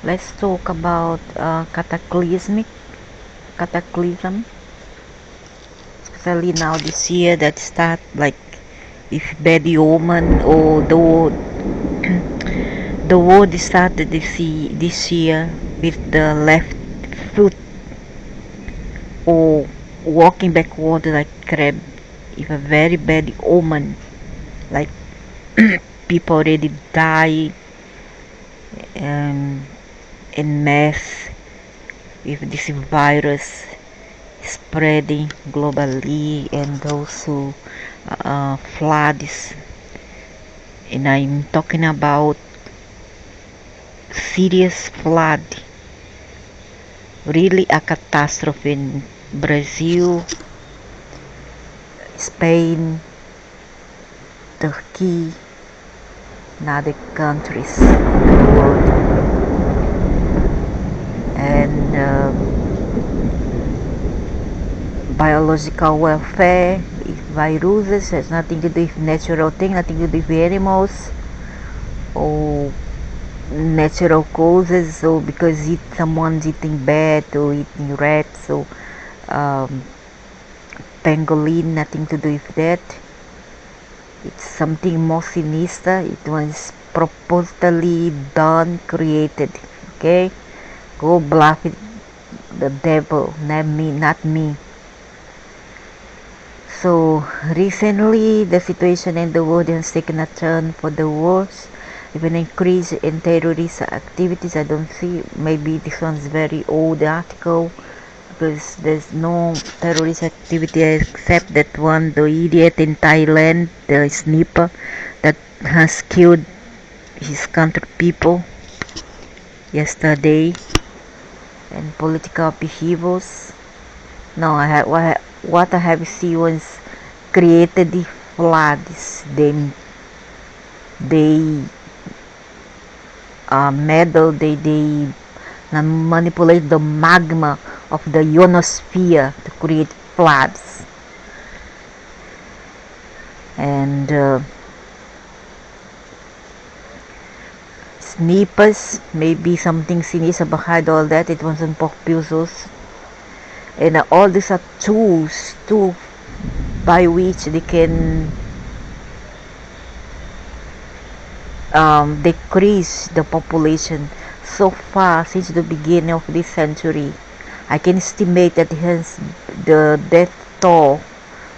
Let's talk about cataclysm, especially now this year that start like if bad omen or the war started this year with the left foot or walking backward like crab, if a very bad omen, like people already die um, en mass with this virus spreading globally, and also floods. And I'm talking about serious flood, really a catastrophe in Brazil, Spain, Turkey, and other countries in the world. And biological welfare, if viruses has nothing to do with natural thing, nothing to do with animals or natural causes, or because someone's eating bat or eating rats, so um, pangolin, nothing to do with that. It's something more sinister. It was purposely done, created. Okay, go bluff it, the devil, not me. So recently, the situation in the world has taken a turn for the worse. Even increase in terrorist activities. I don't see. Maybe this one's very old article because there's no terrorist activity except that one, the idiot in Thailand, the sniper that has killed his country people yesterday, and political upheavals. No, what I have seen was created the floods. They meddle. They manipulate the magma of the ionosphere to create floods. And snippers, maybe something sinister behind all that. It wasn't purposes. And all these are tools by which they can decrease the population so far since the beginning of this century. I can estimate that hence the death toll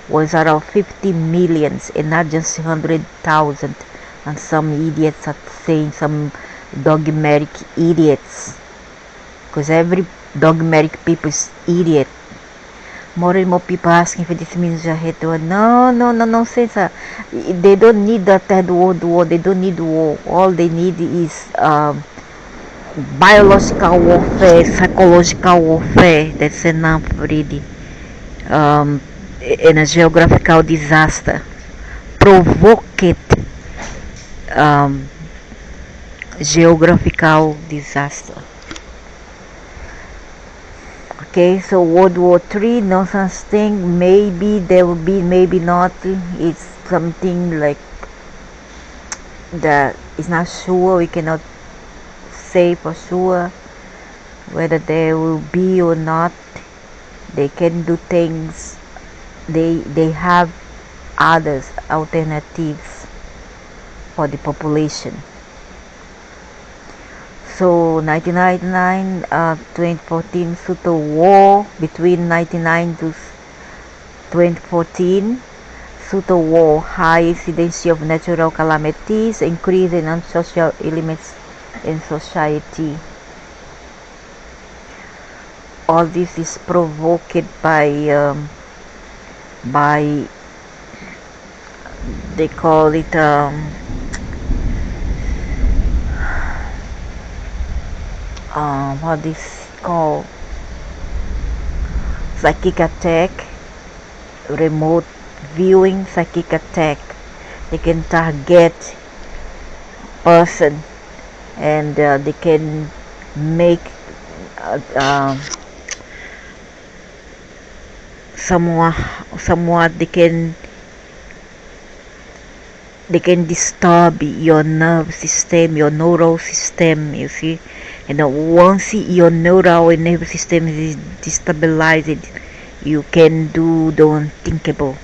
was around 50 millions and not just 100,000. And some idiots are saying, some dogmatic idiots, because every dogmatic people is idiot. More and more people asking for this means hate war. No sense. They don't need the third world war. They don't need war. All they need is biological warfare, psychological warfare. That's enough really. In a geographical disaster, provoked um, geographical disaster. Okay, so World War III, no such thing. Maybe there will be, maybe not. It's something like that is not sure. We cannot say for sure whether there will be or not. They can do things. They have others alternatives for the population. So 1999, 2014, Suto War between 1999 to 2014. Suto War, high incidency of natural calamities, increase in unsocial elements in society. All this is provoked by they call it what is called psychic attack, remote viewing psychic attack. They can target person, and they can make somewhat they can disturb your nerve system, your neural system, you see, And once your neural nervous system is destabilized, you can do the unthinkable.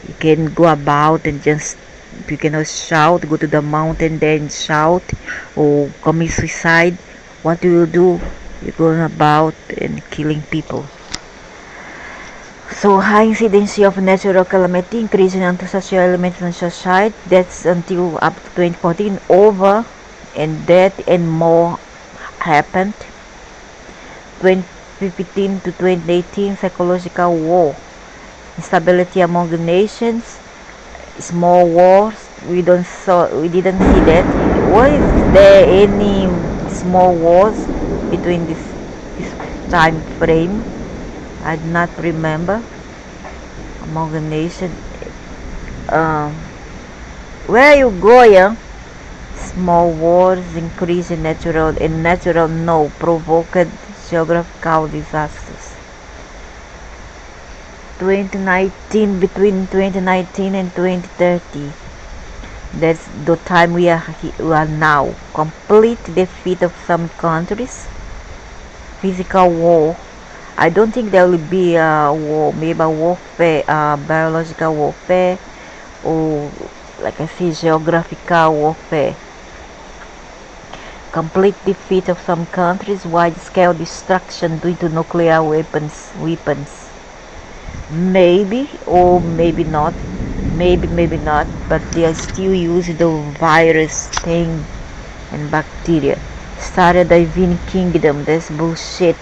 You can go about and just, you cannot shout, go to the mountain there and shout, or commit suicide. What do you do? You're going about and killing people. So high incidence of natural calamity, increasing antisocial elements in society. That's until up to 2014. Over and that and more happened. 2015 to 2018, psychological war, instability among the nations, small wars. We didn't see that. Was there any small wars between this time frame? I do not remember. Among the nation, where you go, yeah? Small wars, increase in natural no provoked geographical disasters. 2019, between 2019 and 2030, that's the time we are now. Complete defeat of some countries, physical war. I don't think there will be a war, maybe a warfare, biological warfare, or like I say, geographical warfare. Complete defeat of some countries, wide-scale destruction due to nuclear weapons. Maybe or maybe not. Maybe not, but they are still using the virus thing and bacteria. Started the Divine Kingdom, that's bullshit.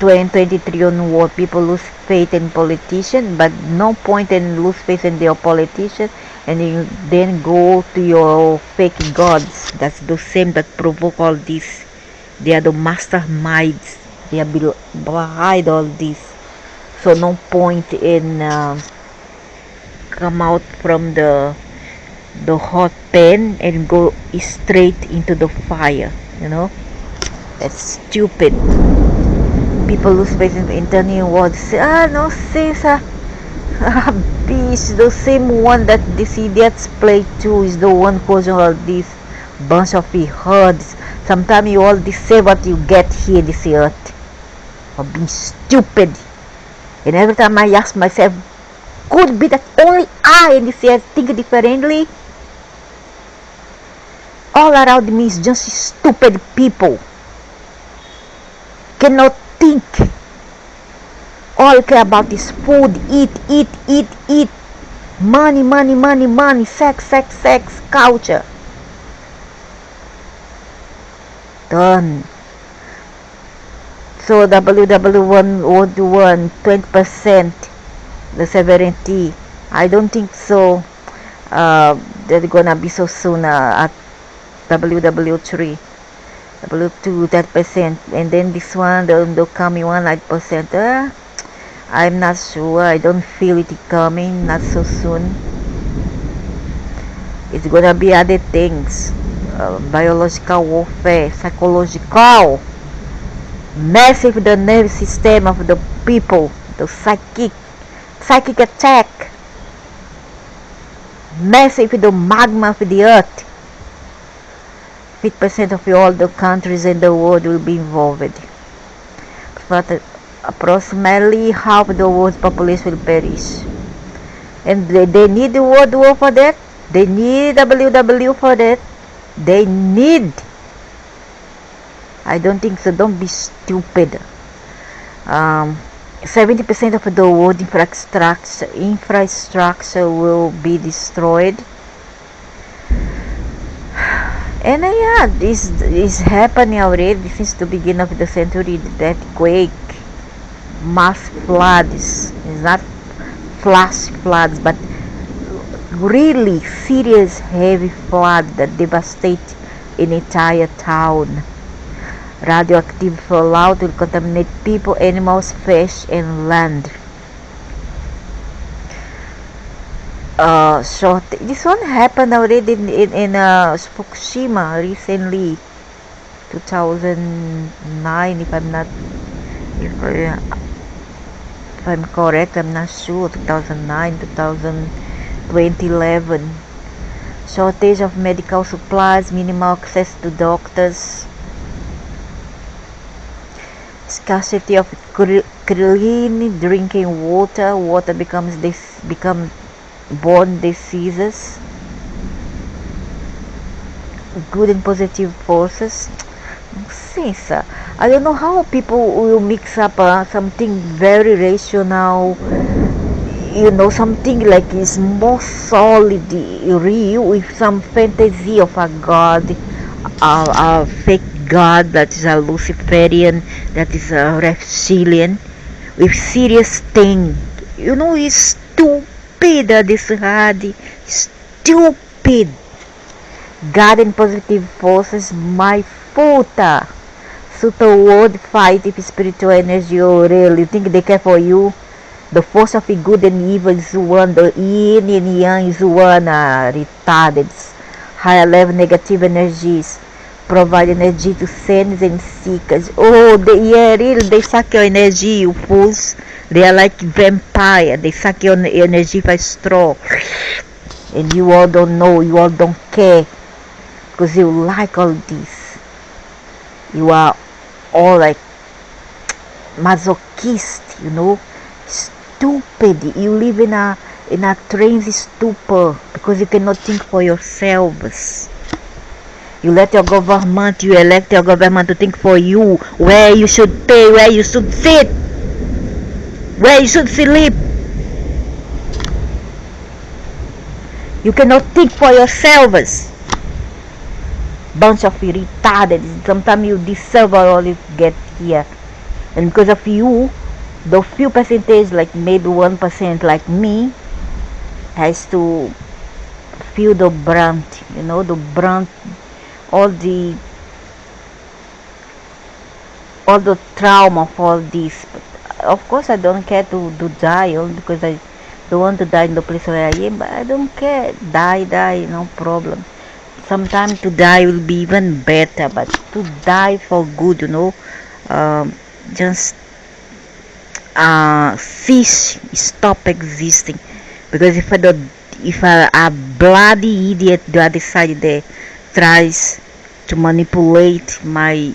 2023 onward, people lose faith in politicians, but no point in lose faith in their politicians and you then go to your fake gods. That's the same that provoke all this. They are the masterminds. They are behind all this. So no point in come out from the hot pan and go straight into the fire. That's stupid. People lose faith in turning words. Say, no, Caesar. Bitch, the same one that these idiots play too is the one causing all this bunch of herds. Sometimes you all deserve what you get here this earth. For being stupid. And every time I ask myself, could be that only I in this earth think differently? All around me is just stupid people. Cannot think. All you care about is food, eat. Money, sex, culture. Done. So WW1 would won 20% the severity. I don't think so. They're gonna be so soon at WW3. W2 10%, and then this one, the coming one 9%. I'm not sure. I don't feel it coming. Not so soon. It's gonna be other things. Biological warfare, psychological, massive the nervous system of the people, the psychic attack, massive the magma of the earth. 50% of all the countries in the world will be involved. But approximately half the world's population will perish. And they need the World War for that. They need WW for that. They need. I don't think so. Don't be stupid. 70% of the world infrastructure will be destroyed. And this is happening already since the beginning of the century. That quake, mass floods. It's not flash floods, but really serious heavy floods that devastate an entire town. Radioactive fallout will contaminate people, animals, fish, and land. So this one happened already in Fukushima recently, 2009. If I'm correct, I'm not sure. 2009, 2011. shortage of medical supplies, minimal access to doctors, scarcity of clean drinking water. Water become borne diseases. Good and positive forces. Since I don't know how people will mix up something very rational, something like is more solid, real, with some fantasy of a god, a fake god that is a Luciferian, that is a reptilian, with serious thing. It's stupid, this hard, stupid. God and positive forces, my futa. Super world fight if spiritual energy or real. You think they care for you? The force of good and evil is one. The yin and yang is one. Retarded. Higher level negative energies provide energy to sends and seekers. Oh, really, they suck your energy, you fools. They are like vampire. They suck your energy by straw. And you all don't know. You all don't care. Because you like all this. You are all like masochist, stupid. You live in a trance stupor because you cannot think for yourselves. You elect your government to think for you, where you should pay, where you should sit, where you should sleep. You cannot think for yourselves. Bunch of retarded. Sometimes you deserve all you get here, and because of you, the few percentage, like maybe 1% like me, has to feel the brunt, all the trauma of all this. But of course I don't care to die, only because I don't want to die in the place where I am. But I don't care, die, no problem. Sometimes to die will be even better, but to die for good, just cease, stop existing. Because if a bloody idiot the other side there tries to manipulate my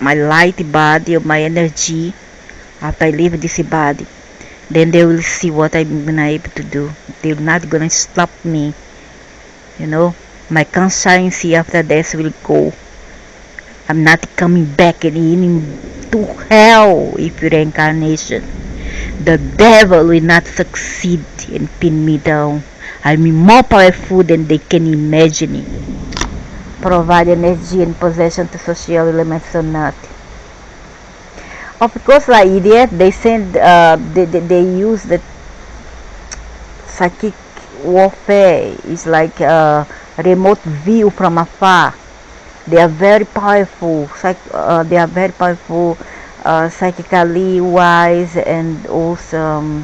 light body or my energy after I leave this body, then they will see what I'm gonna able to do. They're not gonna stop me, My conscience after death will go. I'm not coming back into hell if reincarnation. The devil will not succeed and pin me down. I'll be more powerful than they can imagine. Provide energy and possession to social elements or not. Of course, like idiot, they send, they use the psychic warfare. It's like remote view from afar. They are very powerful. Psychically wise, and also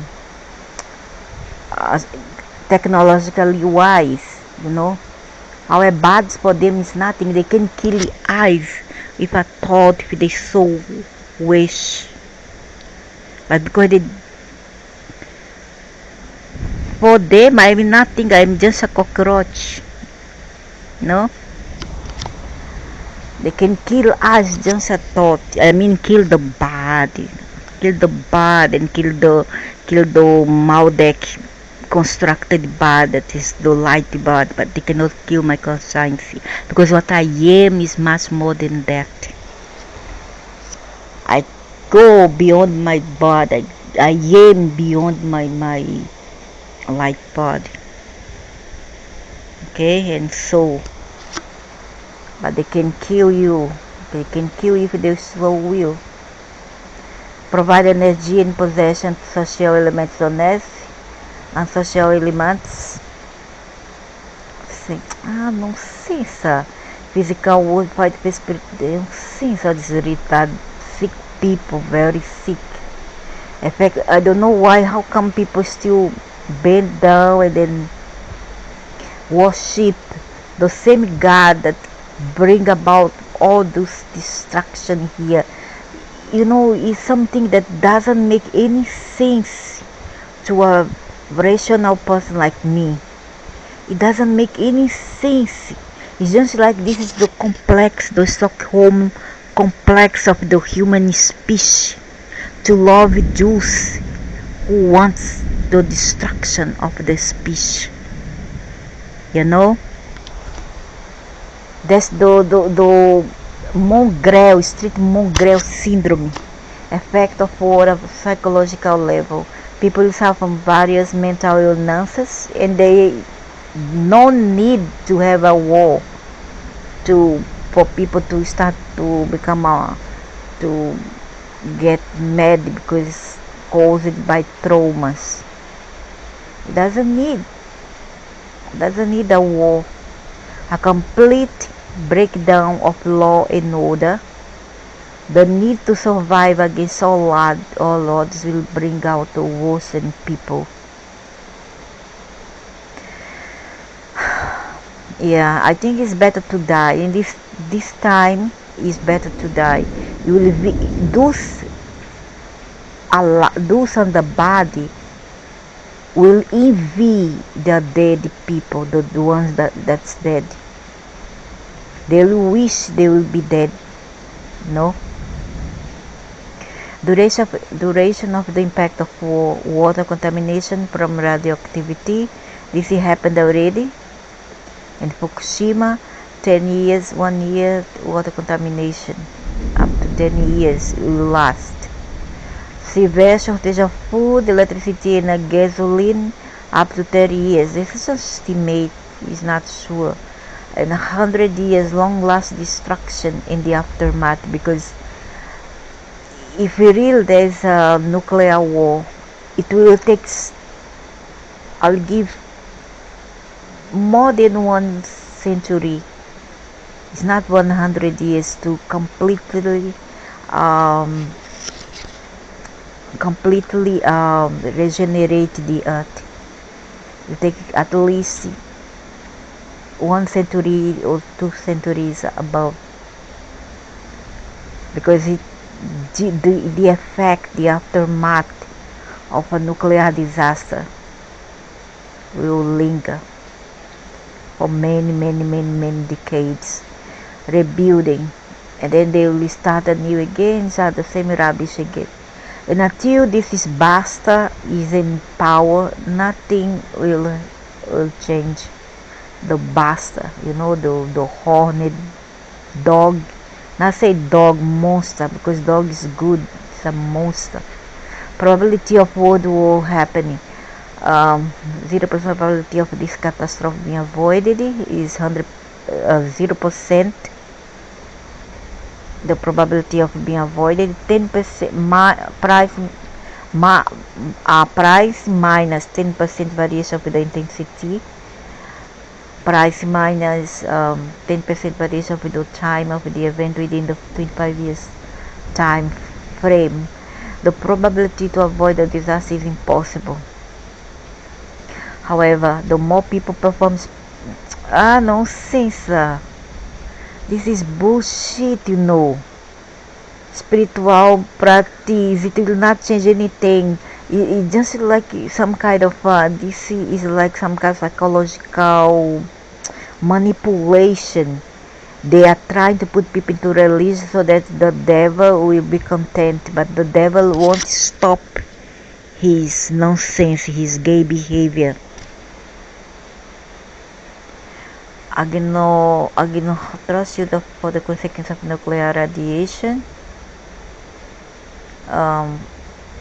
technologically wise. Our bad for them is nothing. They can kill the eyes if a thought, if they so wish. But because for them, I'm nothing. I'm just a cockroach. They can kill us just a thought. Kill the body, and kill the Maldek constructed body, that is the light body. But they cannot kill my conscience, because what I am is much more than that. I go beyond my body. I am beyond my light body. Okay, and so. But they can kill you. They can kill you if they so will. Provide energy and possession to social elements on earth and social elements. Nonsense. Physical world fight for spirit. Nonsense. This retarded, sick people, very sick. In fact, I don't know why. How come people still bend down and then worship the same God that bring about all this destruction here? Is something that doesn't make any sense to a rational person like me. It doesn't make any sense. It's just like this is the complex, the Stockholm complex of the human species to love Jews who wants the destruction of the species. You know? That's the mongrel, street mongrel syndrome, effect of war of psychological level. People suffer from various mental illnesses and they no need to have a war for people to start to become to get mad because it's caused by traumas. It doesn't need a war. A complete breakdown of law and order. The need to survive against all odds will bring out the worst in people. Yeah, I think it's better to die. In this time, it's better to die. You will be those on the body will envy the dead people, the ones that's dead. They will wish they will be dead. No. Duration of the impact of water contamination from radioactivity. This happened already in Fukushima. 10 years, 1 year water contamination. Up to 10 years will last. Severe shortage of food, electricity and gasoline. Up to 30 years. This is an estimate. Is not sure. And 100 years long last destruction in the aftermath, because if there's a nuclear war, it will take, I'll give more than 1 century. It's not 100 years to completely regenerate the earth. It will take at least 1 century or 2 centuries above, because the effect, the aftermath of a nuclear disaster will linger for many decades, rebuilding, and then they will start anew again, start the same rubbish again. And until this is basta is in power, nothing will change. The basta, the horned dog. Not say dog monster, because dog is good. It's a monster. Probability of world war happening. 0% probability of this catastrophe being avoided is 0%. The probability of being avoided 10%. Price minus 10% variation of the intensity. Price minus 10% variation of the time of the event within the 25 years time frame. The probability to avoid the disaster is impossible. However, the more people perform nonsense. This is bullshit, Spiritual practice, it will not change anything. It just like some kind of this is like some kind of psychological manipulation. They are trying to put people into religion so that the devil will be content, but the devil won't stop his nonsense, his gay behavior. I cannot trust you for the consequence of nuclear radiation.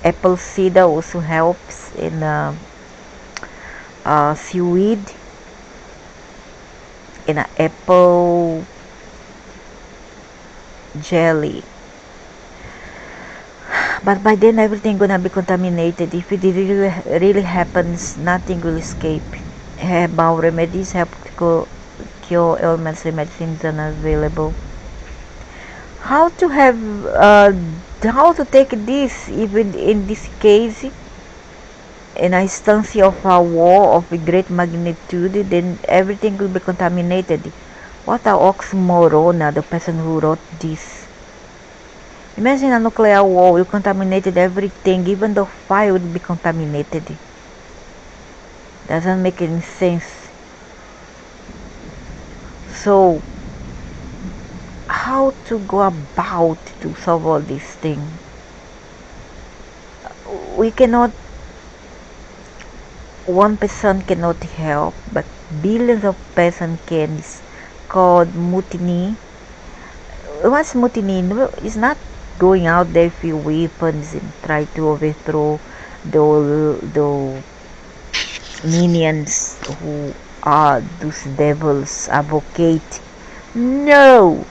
Apple cider also helps in seaweed, in apple jelly. But by then everything gonna be contaminated. If it really happens, nothing will escape. Herbal remedies help to cure ailments and medicines unavailable. How to take this, even in this case, in a instance of a war of a great magnitude, then everything will be contaminated. What an oxymoron, the person who wrote this. Imagine a nuclear war, you contaminated everything, even the fire would be contaminated. Doesn't make any sense. So how to go about to solve all these things? We cannot, one person cannot help, but billions of persons can. It's called mutiny. What's mutiny? No, it's not going out there with weapons and try to overthrow the minions who are those devils advocate. No,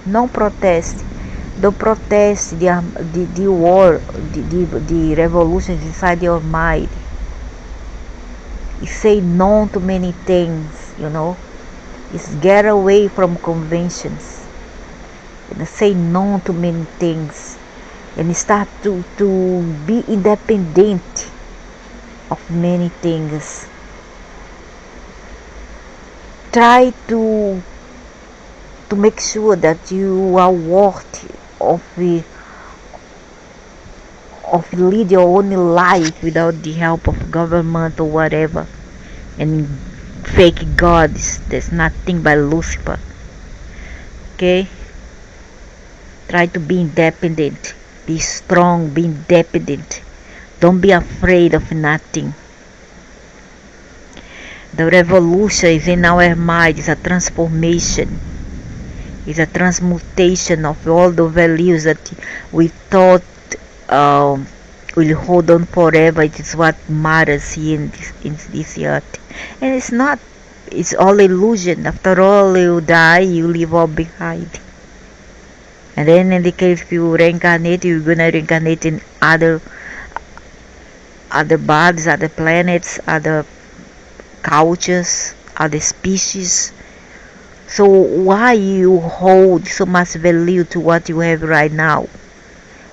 no protest. The protest, the war, the revolution is inside your mind. You say no to many things. It's get away from conventions and say no to many things and start to be independent of many things. Try to make sure that you are worthy of lead your own life without the help of government or whatever and fake gods. There's nothing but Lucifer. Okay, try to be independent, be strong, be independent, don't be afraid of nothing. The revolution is in our mind. It's a transformation. It's a transmutation of all the values that we thought will hold on forever. It is what matters here in this earth. And it's not. It's all illusion. After all, you die, you leave all behind. And then in the case if you reincarnate, you're gonna reincarnate in other bodies, other planets, other cultures, other species. So why you hold so much value to what you have right now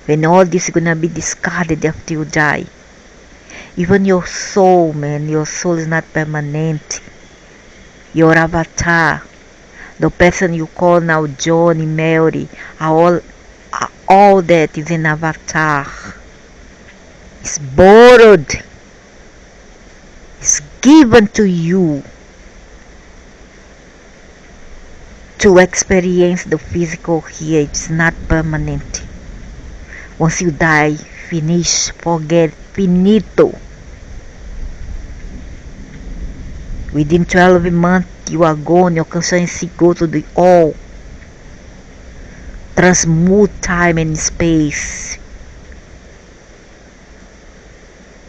when all this is gonna be discarded after you die? Even your soul, man, your soul is not permanent. Your avatar, the person you call now Johnny, Mary, all that is an avatar. It's borrowed. It's given to you to experience the physical here. It's not permanent. Once you die, finish, forget, finito. Within 12 months, you are gone. Your consciousness go to the all. Transmute time and space.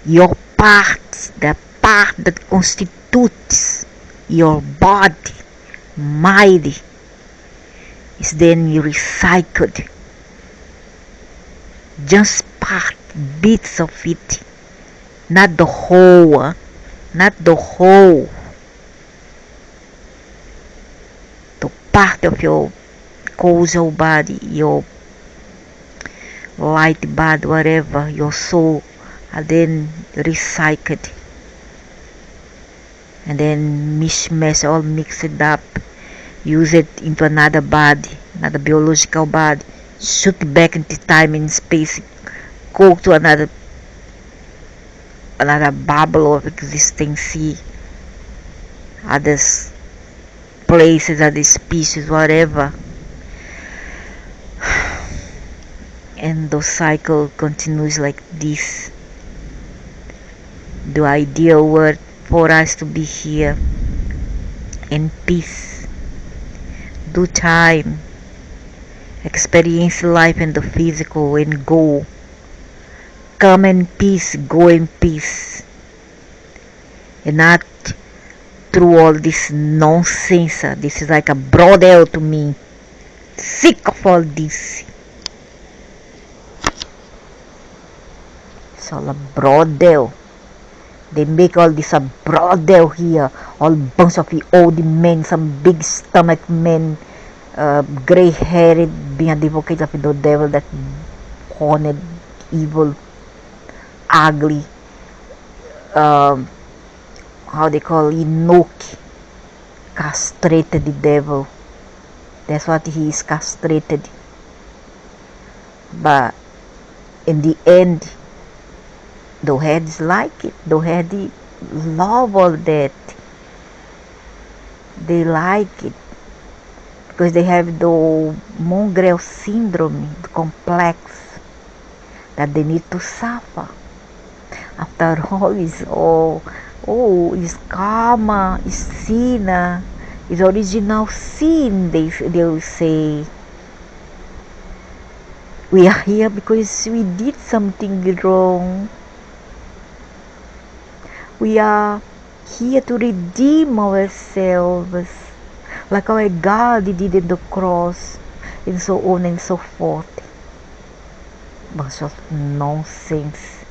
Your part, the part that constitutes your body, mind, is then recycled. Just part, bits of it, not the whole, not the whole. The part of your causal body, your light body, whatever, your soul, are then recycled and then mishmash, all mix it up, use it into another body, another biological body, shoot back into time and space, go to another bubble of existence, other places, other species, whatever. And the cycle continues like this. The ideal word for us to be here in peace, do time, experience life in the physical and go. Come in peace, go in peace, and not through all this nonsense. This is like a brothel to me. Sick of all this. It's all a brothel. They make all this a brothel here. All bunch of old men, some big stomach men, gray-haired, being advocates of the devil, that horned, evil, ugly, how they call Enoch, castrated the devil. That's what he is, castrated. But in the end, the heads like it. The head love all that. They like it. because they have the mongrel syndrome, the complex, that they need to suffer. After all, it's karma, it's sin, it's original sin, they will say. We are here because we did something wrong. We are here to redeem ourselves, like our God did in the cross, and so on and so forth. Bunch of nonsense.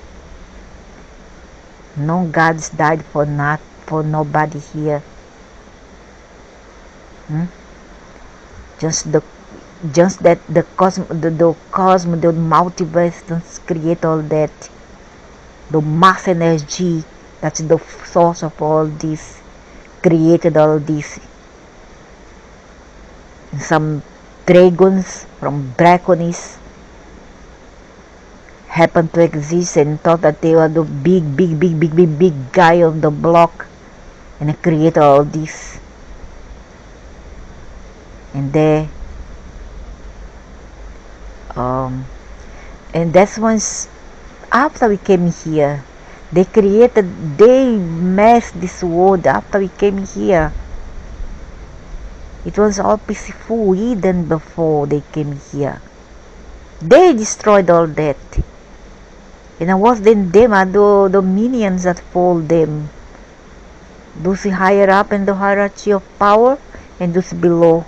No gods died for nobody here. Just that the cosmos, the multiverse doesn't create all that. The mass energy that's the source of all this created all this. Some dragons from dragonies happened to exist and thought that they were the big guy on the block, and they created all this. And and that's once after we came here. They messed this world after we came here. It was all peaceful Eden before they came here. They destroyed all that. And it was then them are the minions that followed them. Those higher up in the hierarchy of power, and those below.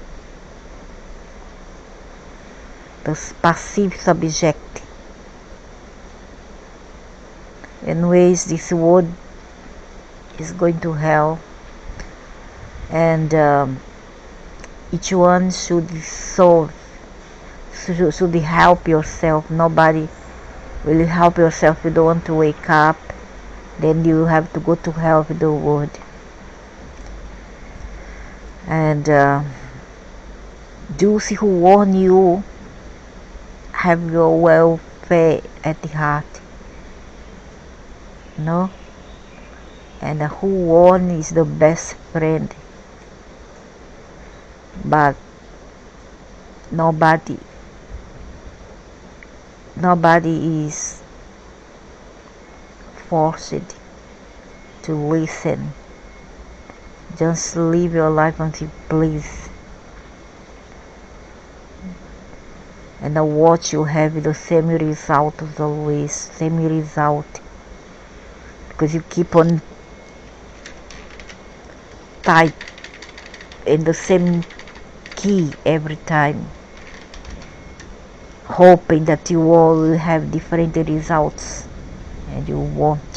Those passive subject. Anyways, this world is going to hell, and each one should help yourself. Nobody will help yourself. If you don't want to wake up, then you have to go to hell with the world. And those who warn you have your welfare at the heart. No? And who won is the best friend. But nobody is forced to listen. Just live your life until you please. And what you have the same result as always. Same result. Because you keep on type in the same key every time, hoping that you all will have different results, and you won't.